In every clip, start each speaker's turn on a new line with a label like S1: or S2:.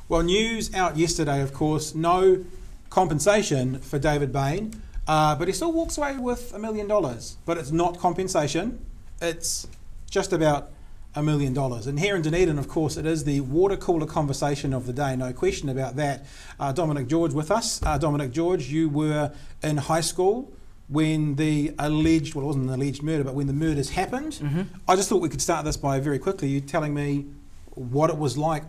S1: Well, news out yesterday, of course, no compensation for David Bain, but he still walks away with $1 million. But it's not compensation, it's just about $1 million. And here in Dunedin, of course, it is the water cooler conversation of the day, no question about that. Dominic George with us. Dominic George, you were in high school when the alleged, well, it wasn't an alleged murder, but when the murders happened. I just thought we could start this by very quickly you telling me what it was like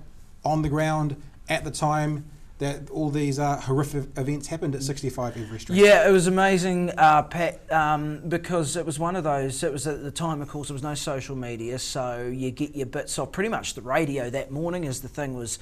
S1: on the ground at the time that all these horrific events happened at 65 Every Street.
S2: Yeah, it was amazing, Pat, because it was one of those, it was at the time, of course, there was no social media, so you get your bits off pretty much the radio that morning as the thing was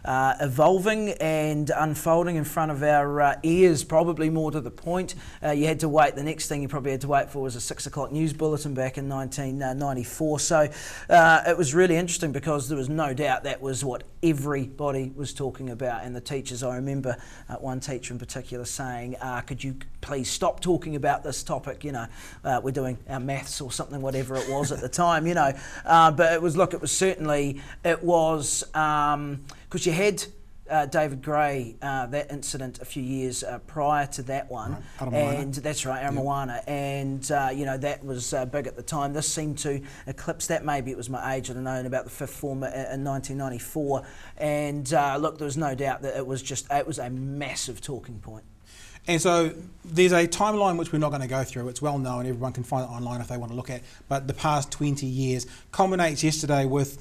S2: evolving and unfolding in front of our ears, probably more to the point. You had to wait, the next thing you probably had to wait for was a 6 o'clock news bulletin back in 1994. So it was really interesting because there was no doubt that was what everybody was talking about. And the teachers, I remember one teacher in particular saying, could you please stop talking about this topic? You know, we're doing our maths or something, whatever it was at the time, you know. But it was, look, it was certainly, it was, because you had David Gray, that incident a few years prior to that one,
S1: right.
S2: And that's right, Aramoana, and you know, that was big at the time. This seemed to eclipse that. Maybe it was my age, I don't know, in about the fifth form in 1994. And look, there was no doubt that it was a massive talking point.
S1: And so there's a timeline which we're not going to go through. It's well known. Everyone can find it online if they want to look at. But the past 20 years culminates yesterday with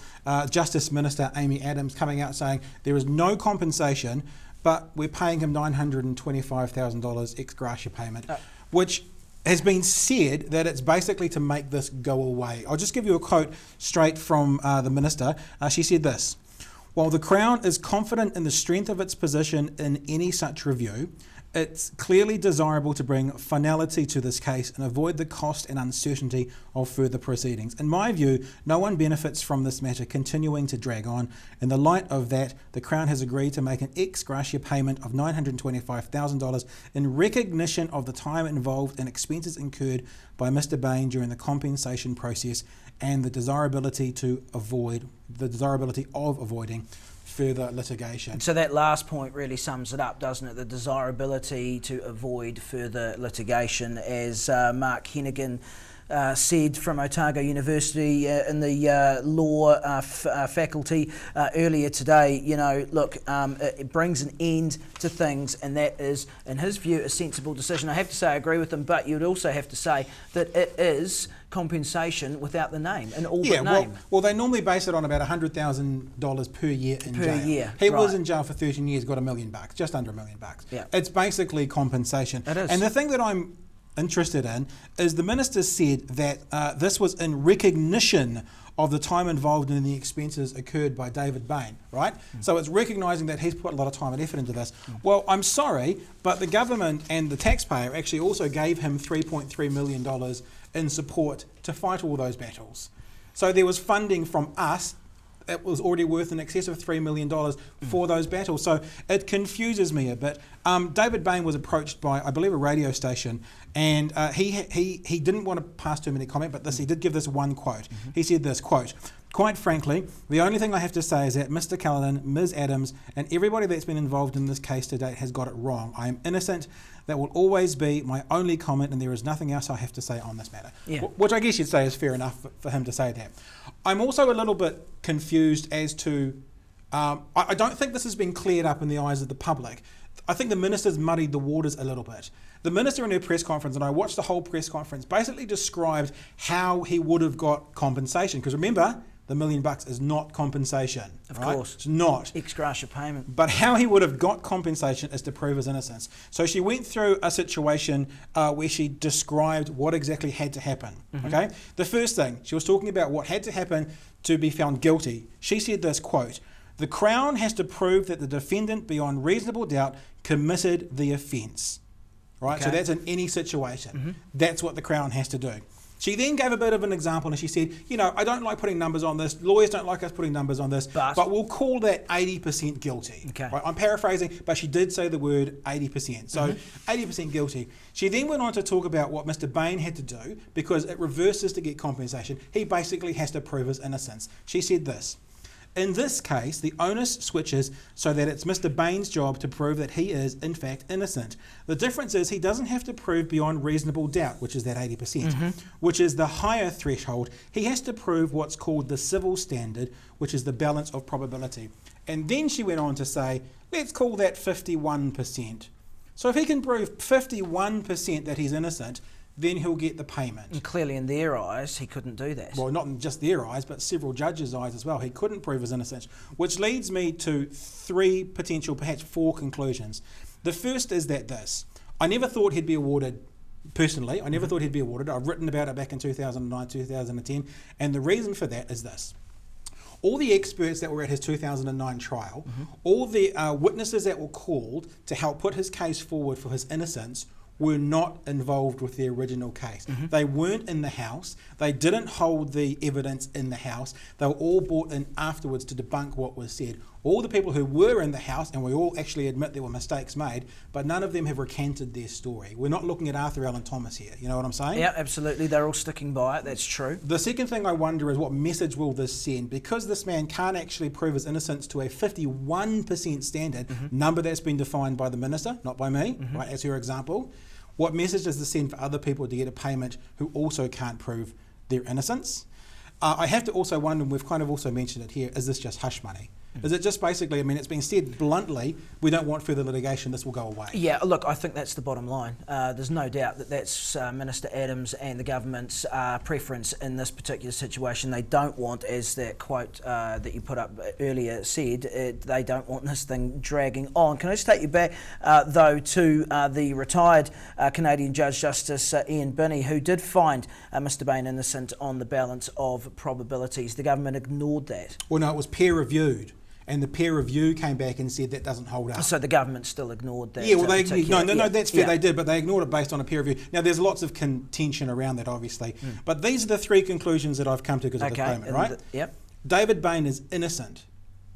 S1: Justice Minister Amy Adams coming out saying there is no compensation, but we're paying him $925,000 ex gratia payment, which has been said that it's basically to make this go away. I'll just give you a quote straight from the minister. She said this: "While the Crown is confident in the strength of its position in any such review, it's clearly desirable to bring finality to this case and avoid the cost and uncertainty of further proceedings. In my view, no one benefits from this matter continuing to drag on. In the light of that, the Crown has agreed to make an ex gratia payment of $925,000 in recognition of the time involved and expenses incurred by Mr. Bain during the compensation process and the desirability of avoiding further litigation."
S2: So that last point really sums it up, doesn't it? The desirability to avoid further litigation, as Mark Hennigan said from Otago University in the law faculty earlier today. You know, look, it brings an end to things, and that is, in his view, a sensible decision. I have to say I agree with him, but you'd also have to say that it is compensation without the name, an all but name.
S1: Well, they normally base it on about $100,000 per year in jail.
S2: Year,
S1: he was in jail for 13 years, got $1 million, just under $1 million.
S2: Yeah.
S1: It's basically compensation.
S2: It is.
S1: And the thing that I'm interested in is the minister said that this was in recognition of the time involved in the expenses occurred by David Bain, right? So it's recognising that he's put a lot of time and effort into this. Well, I'm sorry, but the government and the taxpayer actually also gave him $3.3 million in support to fight all those battles. So there was funding from us that was already worth in excess of $3 million for those battles. So it confuses me a bit. David Bain was approached by, I believe, a radio station, and he didn't want to pass too many comment, but he did give this one quote. He said this, quote, "Quite frankly, the only thing I have to say is that Mr. Cullinan, Ms. Adams, and everybody that's been involved in this case to date has got it wrong. I am innocent. That will always be my only comment, and there is nothing else I have to say on this matter."
S2: Yeah.
S1: Which I guess you'd say is fair enough for him to say that. I'm also a little bit confused as to, I don't think this has been cleared up in the eyes of the public. I think the minister's muddied the waters a little bit. The minister in her press conference, and I watched the whole press conference, basically described how he would have got compensation. Because remember, the $1 million is not compensation.
S2: Of
S1: right?
S2: course.
S1: It's not.
S2: Ex gratia payment.
S1: But how he would have got compensation is to prove his innocence. So she went through a situation where she described what exactly had to happen. Okay. The first thing, she was talking about what had to happen to be found guilty. She said this, quote, "The Crown has to prove that the defendant beyond reasonable doubt committed the offence." Right.
S2: Okay.
S1: So that's in any situation. That's what the Crown has to do. She then gave a bit of an example, and she said, you know, I don't like putting numbers on this. Lawyers don't like us putting numbers on this, but we'll call that 80% guilty.
S2: Okay.
S1: Right? I'm paraphrasing, but she did say the word 80%. So 80% guilty. She then went on to talk about what Mr. Bain had to do, because it reverses to get compensation. He basically has to prove his innocence. She said this: In this case, the onus switches so that it's Mr. Bain's job to prove that he is, in fact, innocent. The difference is he doesn't have to prove beyond reasonable doubt, which is that 80%, which is the higher threshold. He has to prove what's called the civil standard, which is the balance of probability. And then she went on to say, let's call that 51%. So if he can prove 51% that he's innocent, then he'll get the payment.
S2: And clearly in their eyes, he couldn't do that.
S1: Well, not in just their eyes, but several judges' eyes as well. He couldn't prove his innocence, which leads me to three potential, perhaps four conclusions. The first is that I never thought he'd be awarded, personally, I never thought he'd be awarded. I've written about it back in 2009, 2010, and the reason for that is this. All the experts that were at his 2009 trial, all the witnesses that were called to help put his case forward for his innocence were not involved with the original case. They weren't in the house. They didn't hold the evidence in the house. They were all brought in afterwards to debunk what was said. All the people who were in the house, and we all actually admit there were mistakes made, but none of them have recanted their story. We're not looking at Arthur Allen Thomas here. You know what I'm saying?
S2: Yeah, absolutely. They're all sticking by it. That's true.
S1: The second thing I wonder is what message will this send? Because this man can't actually prove his innocence to a 51% standard, number that's been defined by the minister, not by me, right, as her example. What message does this send for other people to get a payment who also can't prove their innocence? I have to also wonder, and we've kind of also mentioned it here, is this just hush money? Is it just basically, I mean, it's been said bluntly, we don't want further litigation, this will go away? Yeah,
S2: look, I think that's the bottom line. There's no doubt that that's Minister Adams and the government's preference in this particular situation. They don't want, as that quote that you put up earlier said, they don't want this thing dragging on. Can I just take you back, though, to the retired Canadian Judge Justice Ian Binney, who did find Mr. Bain innocent on the balance of probabilities. The government ignored that.
S1: Well, no, it was peer-reviewed. And the peer review came back and said that doesn't hold up.
S2: So the government still ignored that?
S1: Yeah, well, no, that's fair, they did, but they ignored it based on a peer review. Now, there's lots of contention around that, obviously, but these are the three conclusions that I've come to because of this moment, right? David Bain is innocent,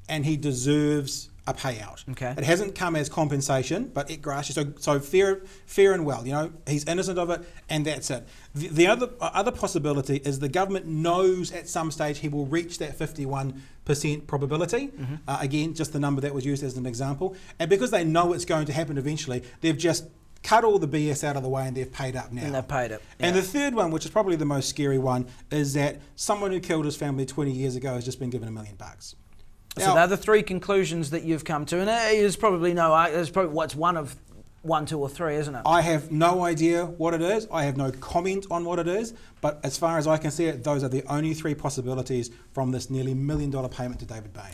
S1: and he deserves a payout. It hasn't come as compensation, but it gratis. So fair and well. You know, he's innocent of it, and that's it. The other possibility is the government knows at some stage he will reach that 51% probability. Again, just the number that was used as an example, and because they know it's going to happen eventually, they've just cut all the BS out of the way and they've paid up now.
S2: And they've paid it.
S1: And the third one, which is probably the most scary one, is that someone who killed his family 20 years ago has just been given $1 million.
S2: So they're the three conclusions that you've come to, and there's probably what's one of 1, 2 or 3, isn't it?
S1: I have no idea what it is. I have no comment on what it is, but as far as I can see it, those are the only three possibilities from this nearly $1 million payment to David Bain.